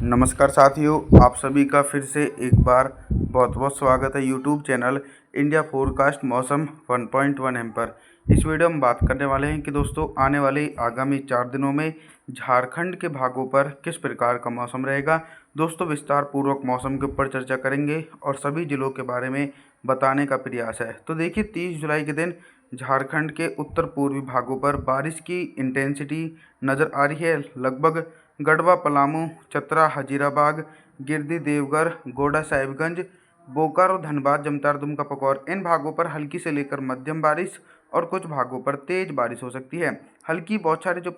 नमस्कार साथियों, आप सभी का फिर से एक बार बहुत बहुत स्वागत है यूट्यूब चैनल इंडिया फोरकास्ट मौसम 1.1 एम पर। इस वीडियो में बात करने वाले हैं कि दोस्तों आने वाले आगामी 4 दिनों में झारखंड के भागों पर किस प्रकार का मौसम रहेगा। दोस्तों विस्तार पूर्वक मौसम के ऊपर चर्चा करेंगे और सभी जिलों के बारे में बताने का प्रयास है। तो देखिए 30 जुलाई के दिन झारखंड के उत्तर पूर्वी भागों पर बारिश की इंटेंसिटी नज़र आ रही है। लगभग गढ़वा, पलामू, चतरा, हजीराबाग, गिरिडीह, देवघर, गोड्डा, साहिबगंज, बोकारो, धनबाद, जमतारा, दुमका, पकौर इन भागों पर हल्की से लेकर मध्यम बारिश और कुछ भागों पर तेज बारिश हो सकती है। हल्की बौछारें जो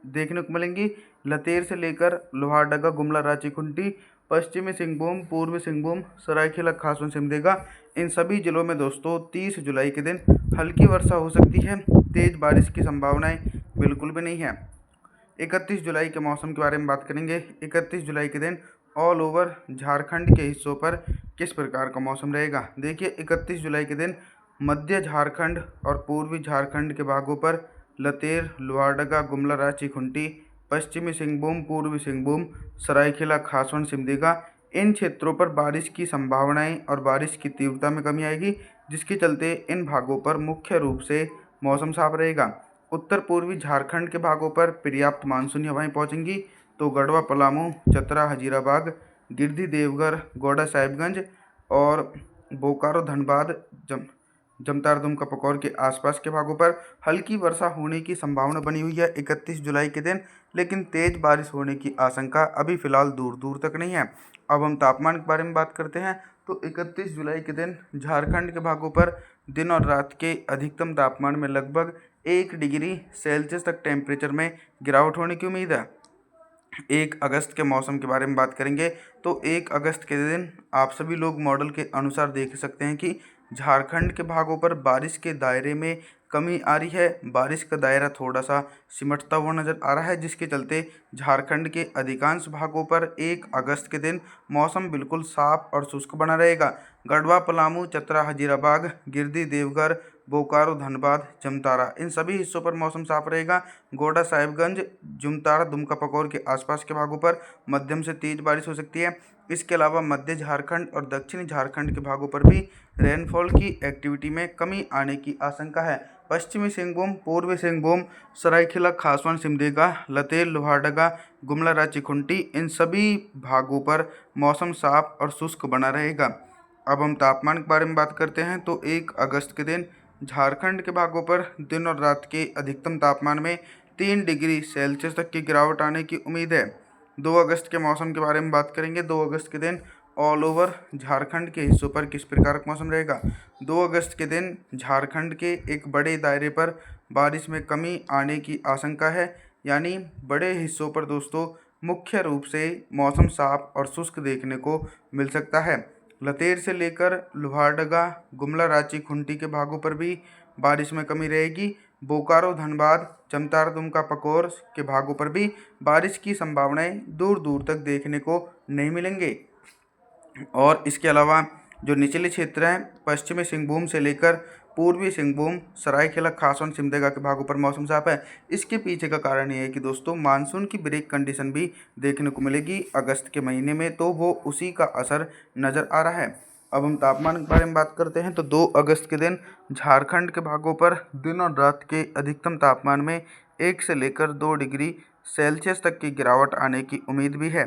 देखने को मिलेंगी लतेर से लेकर लोहारदगा, गुमला, रांची, खूंटी, पश्चिमी सिंहभूम, पूर्वी सिंहभूम, सरायकेला, खासवन, सिमडेगा इन सभी जिलों में दोस्तों 30 जुलाई के दिन हल्की वर्षा हो सकती है। तेज बारिश की संभावनाएं बिल्कुल भी नहीं है। 31 जुलाई के मौसम के बारे में बात करेंगे। 31 जुलाई के दिन ऑल ओवर झारखंड के हिस्सों पर किस प्रकार का मौसम रहेगा। देखिए 31 जुलाई के दिन मध्य झारखंड और पूर्वी झारखंड के भागों पर लतेर, लोहारदगा, गुमला, रांची, खूंटी, पश्चिमी सिंहभूम, पूर्वी सिंहभूम, सरायकेला, खासवन, सिमडेगा इन क्षेत्रों पर बारिश की संभावनाएं और बारिश की तीव्रता में कमी आएगी, जिसके चलते इन भागों पर मुख्य रूप से मौसम साफ रहेगा। उत्तर पूर्वी झारखंड के भागों पर पर्याप्त मानसूनी हवाएं पहुंचेंगी, तो गढ़वा, पलामू, चतरा, हजीराबाग, गिरिडीह, देवघर, गोड्डा, साहिबगंज और बोकारो, धनबाद, जमतारा, दुमका, पकौर के आसपास के भागों पर हल्की वर्षा होने की संभावना बनी हुई है 31 जुलाई के दिन, लेकिन तेज बारिश होने की आशंका अभी फिलहाल दूर दूर तक नहीं है। अब हम तापमान के बारे में बात करते हैं। तो 31 जुलाई के दिन झारखंड के भागों पर दिन और रात के अधिकतम तापमान में लगभग 1 डिग्री सेल्सियस तक टेम्परेचर में गिरावट होने की उम्मीद है। 1 अगस्त के मौसम के बारे में बात करेंगे। तो 1 अगस्त के दिन आप सभी लोग मॉडल के अनुसार देख सकते हैं कि झारखंड के भागों पर बारिश के दायरे में कमी आ रही है। बारिश का दायरा थोड़ा सा सिमटता हुआ नज़र आ रहा है, जिसके चलते झारखंड के अधिकांश भागों पर 1 अगस्त के दिन मौसम बिल्कुल साफ और शुष्क बना रहेगा। गढ़वा, पलामू, चतरा, हजीराबाग, गिरिडीह, देवघर, बोकारो, धनबाद, जमतारा इन सभी हिस्सों पर मौसम साफ रहेगा। गोड्डा, साहिबगंज, जमतारा, दुमका, पकौर के आसपास के भागों पर मध्यम से तेज बारिश हो सकती है। इसके अलावा मध्य झारखंड और दक्षिणी झारखंड के भागों पर भी रेनफॉल की एक्टिविटी में कमी आने की आशंका है। पश्चिमी सिंहभूम, पूर्वी सिंहभूम, सरायकेला, खासवन, सिमडेगा, लतेर, लोहारदगा, गुमला, रांची, खूंटी इन सभी भागों पर मौसम साफ और शुष्क बना रहेगा। अब हम तापमान के बारे में बात करते हैं। तो 1 अगस्त के दिन झारखंड के भागों पर दिन और रात के अधिकतम तापमान में 3 डिग्री सेल्सियस तक की गिरावट आने की उम्मीद है। 2 अगस्त के मौसम के बारे में बात करेंगे। 2 अगस्त के दिन ऑल ओवर झारखंड के हिस्सों पर किस प्रकार का मौसम रहेगा। 2 अगस्त के दिन झारखंड के एक बड़े दायरे पर बारिश में कमी आने की आशंका है, यानी बड़े हिस्सों पर दोस्तों मुख्य रूप से मौसम साफ और शुष्क देखने को मिल सकता है। लतेर से लेकर लोहारदगा, गुमला, रांची, खूंटी के भागों पर भी बारिश में कमी रहेगी। बोकारो, धनबाद, जमतारा, दुमका, पकौर के भागों पर भी बारिश की संभावनाएं दूर दूर तक देखने को नहीं मिलेंगे। और इसके अलावा जो निचले क्षेत्र हैं पश्चिमी सिंहभूम से लेकर पूर्वी सिंहभूम, सरायकेला, खासवन, सिमडेगा के भागों पर मौसम साफ है। इसके पीछे का कारण ये है कि दोस्तों मानसून की ब्रेक कंडीशन भी देखने को मिलेगी अगस्त के महीने में, तो वो उसी का असर नज़र आ रहा है। अब हम तापमान के बारे में बात करते हैं। तो 2 अगस्त के दिन झारखंड के भागों पर दिन और रात के अधिकतम तापमान में 1 से लेकर 2 डिग्री सेल्सियस तक की गिरावट आने की उम्मीद भी है।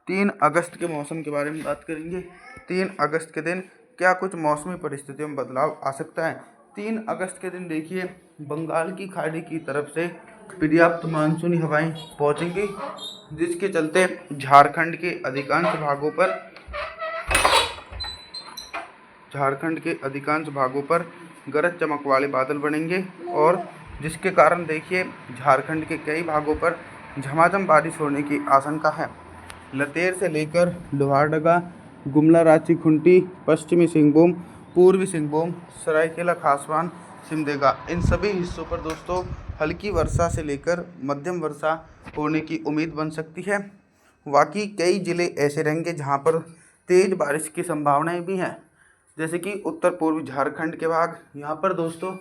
3 अगस्त के मौसम के बारे में बात करेंगे। 3 अगस्त के दिन क्या कुछ मौसमी परिस्थितियों में बदलाव आ सकता है। 3 अगस्त के दिन देखिए बंगाल की खाड़ी की तरफ से पर्याप्त मानसूनी हवाएं पहुंचेंगी, जिसके चलते झारखंड के अधिकांश भागों पर गरज चमक वाले बादल बनेंगे, और जिसके कारण देखिए झारखंड के कई भागों पर झमाझम बारिश होने की आशंका है। लतेर से लेकर लोहारदगा, गुमला, रांची, खूंटी, पश्चिमी सिंहभूम, पूर्वी सिंहभूम, सरायकेला, खासवन, सिमडेगा इन सभी हिस्सों पर दोस्तों हल्की वर्षा से लेकर मध्यम वर्षा होने की उम्मीद बन सकती है। बाकी कई ज़िले ऐसे रहेंगे जहां पर तेज़ बारिश की संभावनाएं भी हैं, जैसे कि उत्तर पूर्वी झारखंड के भाग, यहाँ पर दोस्तों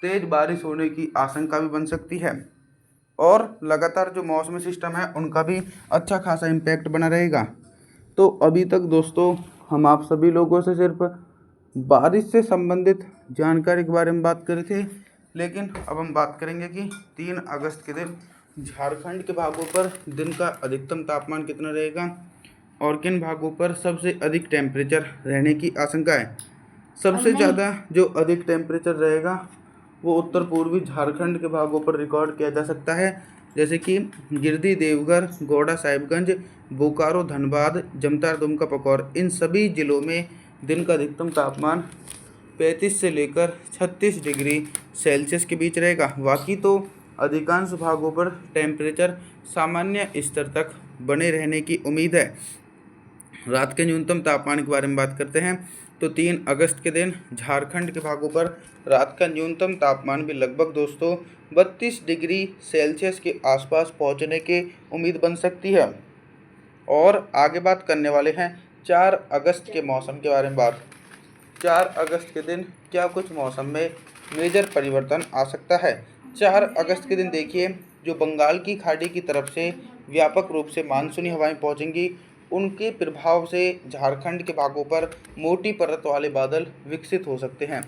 तेज़ बारिश होने की आशंका भी बन सकती है। और लगातार जो मौसमी सिस्टम है उनका भी अच्छा खासा इम्पैक्ट बना रहेगा। तो अभी तक दोस्तों हम आप सभी लोगों से सिर्फ बारिश से संबंधित जानकारी के बारे में बात कर रहे थे, लेकिन अब हम बात करेंगे कि 3 अगस्त के दिन झारखंड के भागों पर दिन का अधिकतम तापमान कितना रहेगा और किन भागों पर सबसे अधिक टेम्परेचर रहने की आशंका है। सबसे ज़्यादा जो अधिक टेम्परेचर रहेगा वो उत्तर पूर्वी झारखंड के भागों पर रिकॉर्ड किया जा सकता है, जैसे कि गिरिडीह, देवघर, गोंडा, साहिबगंज, बोकारो, धनबाद, जमतारा, दुमका, पकौर, इन सभी जिलों में दिन का अधिकतम तापमान 35 से लेकर 36 डिग्री सेल्सियस के बीच रहेगा। बाकी तो अधिकांश भागों पर टेम्परेचर सामान्य स्तर तक बने रहने की उम्मीद है। रात के न्यूनतम तापमान के बारे में बात करते हैं तो 3 अगस्त के दिन झारखंड के भागों पर रात का न्यूनतम तापमान भी लगभग दोस्तों 32 डिग्री सेल्सियस के आसपास पहुंचने की उम्मीद बन सकती है। और आगे बात करने वाले हैं 4 अगस्त के मौसम के बारे में बात। 4 अगस्त के दिन क्या कुछ मौसम में मेजर परिवर्तन आ सकता है। 4 अगस्त के दिन देखिए, जो बंगाल की खाड़ी की तरफ से व्यापक रूप से मानसूनी हवाएं पहुंचेंगी, उनके प्रभाव से झारखंड के भागों पर मोटी परत वाले बादल विकसित हो सकते हैं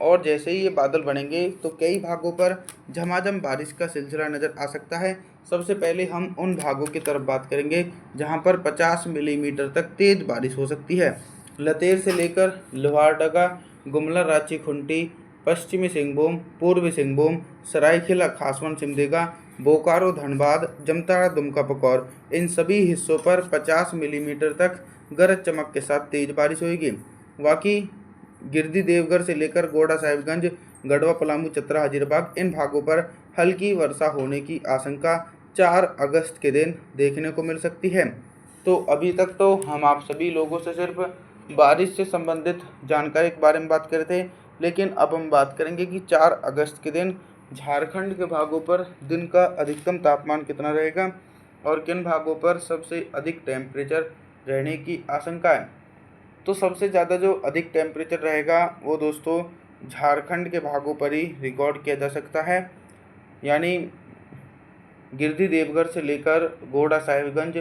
और जैसे ही ये बादल बनेंगे तो कई भागों पर झमाझम बारिश का सिलसिला नज़र आ सकता है। सबसे पहले हम उन भागों की तरफ बात करेंगे जहां पर 50 मिलीमीटर तक तेज़ बारिश हो सकती है। लतेर से लेकर लोहारदगा, गुमला, रांची, खूंटी, पश्चिमी सिंहभूम, पूर्वी सिंहभूम, सरायकेला, खासवन, सिमडेगा, बोकारो, धनबाद, जमतारा, दुमका, पकौर, इन सभी हिस्सों पर 50 मिलीमीटर तक गरज चमक के साथ तेज़ बारिश होगी। बाकी गिरिडीह, देवघर से लेकर गोंडा, साहिबगंज, गढ़वा, पलामू, चतरा, हजारीबाग, इन भागों पर हल्की वर्षा होने की आशंका 4 अगस्त के दिन देखने को मिल सकती है। तो अभी तक तो हम आप सभी लोगों से सिर्फ बारिश से संबंधित जानकारी के बारे में बात कर रहे थे, लेकिन अब हम बात करेंगे कि 4 अगस्त के दिन झारखंड के भागों पर दिन का अधिकतम तापमान कितना रहेगा और किन भागों पर सबसे अधिक टेम्परेचर रहने की आशंका है। तो सबसे ज़्यादा जो अधिक टेम्परेचर रहेगा वो दोस्तों झारखंड के भागों पर ही रिकॉर्ड किया जा सकता है, यानी गिरिडीह, देवघर से लेकर गोंडा, साहिबगंज,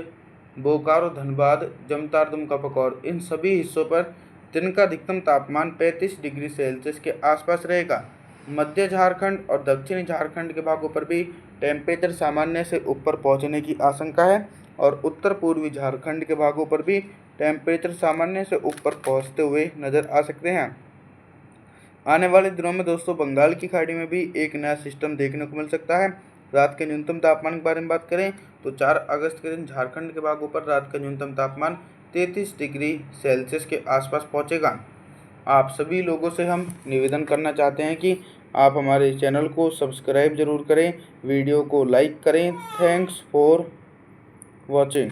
बोकारो, धनबाद, जमतारा, दुमका, पकौर, इन सभी हिस्सों पर दिन का अधिकतम तापमान 35 डिग्री सेल्सियस के आसपास रहेगा। मध्य झारखंड और दक्षिणी झारखंड के भागों पर भी टेम्परेचर सामान्य से ऊपर पहुंचने की आशंका है और उत्तर पूर्वी झारखंड के भागों पर भी टेम्परेचर सामान्य से ऊपर पहुंचते हुए नज़र आ सकते हैं। आने वाले दिनों में दोस्तों बंगाल की खाड़ी में भी एक नया सिस्टम देखने को मिल सकता है। रात के न्यूनतम तापमान के बारे में बात करें तो 4 अगस्त के दिन झारखंड के भागों पर रात का न्यूनतम तापमान 33 डिग्री सेल्सियस के आसपास पहुंचेगा। आप सभी लोगों से हम निवेदन करना चाहते हैं कि आप हमारे चैनल को सब्सक्राइब जरूर करें, वीडियो को लाइक करें। Thanks for watching.